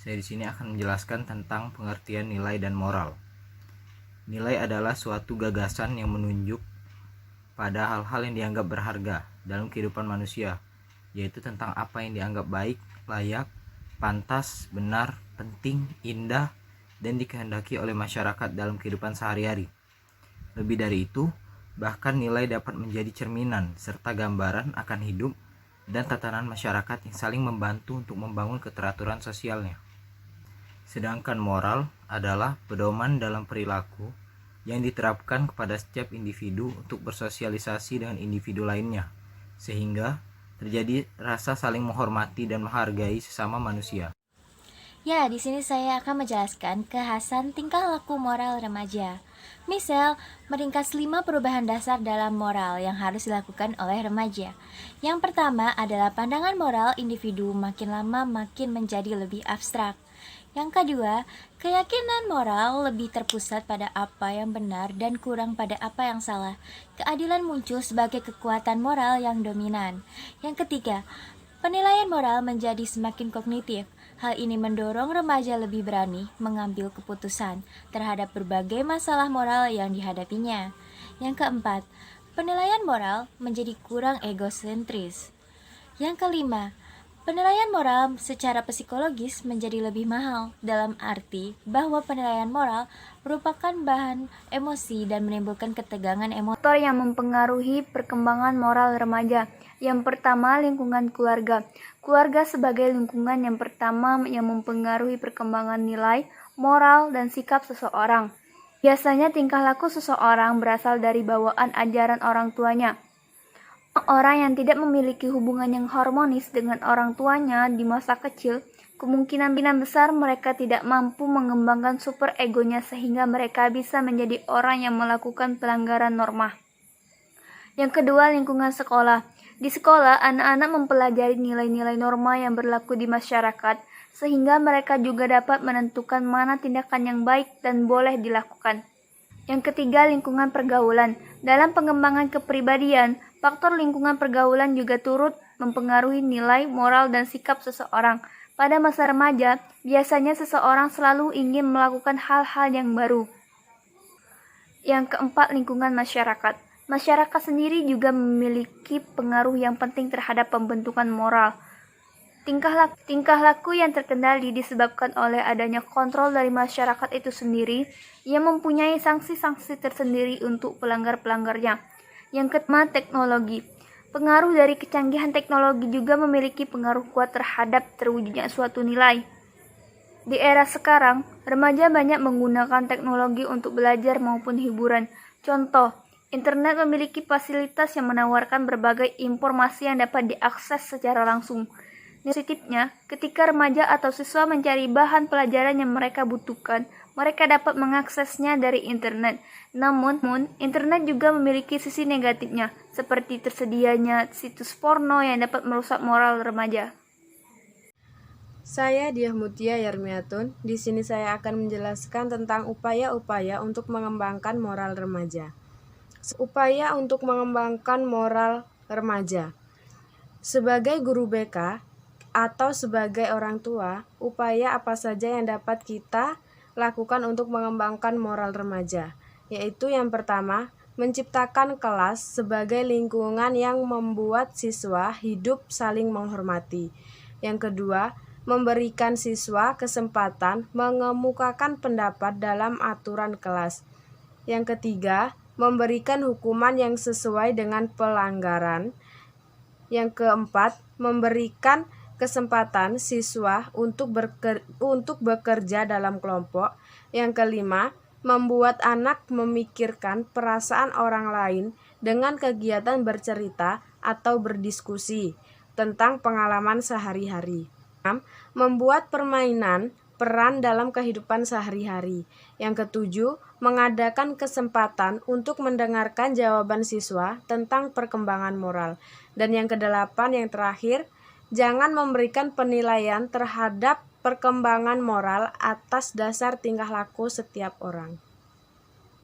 Saya di sini akan menjelaskan tentang pengertian nilai dan moral. Nilai adalah suatu gagasan yang menunjuk pada hal-hal yang dianggap berharga dalam kehidupan manusia, yaitu tentang apa yang dianggap baik, layak, pantas, benar, penting, indah, dan dikehendaki oleh masyarakat dalam kehidupan sehari-hari. Lebih dari itu, bahkan nilai dapat menjadi cerminan serta gambaran akan hidup dan tatanan masyarakat yang saling membantu untuk membangun keteraturan sosialnya. Sedangkan moral adalah pedoman dalam perilaku yang diterapkan kepada setiap individu untuk bersosialisasi dengan individu lainnya, sehingga terjadi rasa saling menghormati dan menghargai sesama manusia. Ya, di sini saya akan menjelaskan kekhasan tingkah laku moral remaja. Misal, meringkas 5 perubahan dasar dalam moral yang harus dilakukan oleh remaja. Yang pertama adalah pandangan moral individu makin lama makin menjadi lebih abstrak. Yang kedua, keyakinan moral lebih terpusat pada apa yang benar dan kurang pada apa yang salah. Keadilan muncul sebagai kekuatan moral yang dominan. Yang ketiga, penilaian moral menjadi semakin kognitif. Hal ini mendorong remaja lebih berani mengambil keputusan terhadap berbagai masalah moral yang dihadapinya. Yang keempat, penilaian moral menjadi kurang egosentris. Yang kelima, penilaian moral secara psikologis menjadi lebih mahal, dalam arti bahwa penilaian moral merupakan bahan emosi dan menimbulkan ketegangan emosi. Faktor yang mempengaruhi perkembangan moral remaja. Yang pertama, lingkungan keluarga. Keluarga sebagai lingkungan yang pertama yang mempengaruhi perkembangan nilai, moral, dan sikap seseorang. Biasanya tingkah laku seseorang berasal dari bawaan ajaran orang tuanya. Orang yang tidak memiliki hubungan yang harmonis dengan orang tuanya di masa kecil, kemungkinan besar mereka tidak mampu mengembangkan super egonya sehingga mereka bisa menjadi orang yang melakukan pelanggaran norma. Yang kedua, lingkungan sekolah. Di sekolah, anak-anak mempelajari nilai-nilai norma yang berlaku di masyarakat, sehingga mereka juga dapat menentukan mana tindakan yang baik dan boleh dilakukan. Yang ketiga, lingkungan pergaulan. Dalam pengembangan kepribadian, faktor lingkungan pergaulan juga turut mempengaruhi nilai, moral, dan sikap seseorang. Pada masa remaja, biasanya seseorang selalu ingin melakukan hal-hal yang baru. Yang keempat, lingkungan masyarakat. Masyarakat sendiri juga memiliki pengaruh yang penting terhadap pembentukan moral. Tingkah laku yang terkendali disebabkan oleh adanya kontrol dari masyarakat itu sendiri yang mempunyai sanksi-sanksi tersendiri untuk pelanggar-pelanggarnya. Yang kelima, teknologi. Pengaruh dari kecanggihan teknologi juga memiliki pengaruh kuat terhadap terwujudnya suatu nilai. Di era sekarang, remaja banyak menggunakan teknologi untuk belajar maupun hiburan. Contoh, internet memiliki fasilitas yang menawarkan berbagai informasi yang dapat diakses secara langsung. Positifnya, ketika remaja atau siswa mencari bahan pelajaran yang mereka butuhkan, mereka dapat mengaksesnya dari internet. Namun, internet juga memiliki sisi negatifnya, seperti tersedianya situs porno yang dapat merusak moral remaja. Saya Diah Mutia Yarmiatun. Di sini saya akan menjelaskan tentang upaya-upaya untuk mengembangkan moral remaja. Upaya untuk mengembangkan moral remaja. Sebagai guru BK atau sebagai orang tua, upaya apa saja yang dapat kita lakukan untuk mengembangkan moral remaja? Yaitu yang pertama, menciptakan kelas sebagai lingkungan yang membuat siswa hidup saling menghormati. Yang kedua, memberikan siswa kesempatan mengemukakan pendapat dalam aturan kelas. Yang ketiga, memberikan hukuman yang sesuai dengan pelanggaran. Yang keempat, memberikan kesempatan siswa untuk bekerja dalam kelompok. Yang kelima, membuat anak memikirkan perasaan orang lain dengan kegiatan bercerita atau berdiskusi tentang pengalaman sehari-hari. Membuat permainan peran dalam kehidupan sehari-hari. Yang ketujuh, mengadakan kesempatan untuk mendengarkan jawaban siswa tentang perkembangan moral. Dan yang kedelapan, yang terakhir, jangan memberikan penilaian terhadap perkembangan moral atas dasar tingkah laku setiap orang.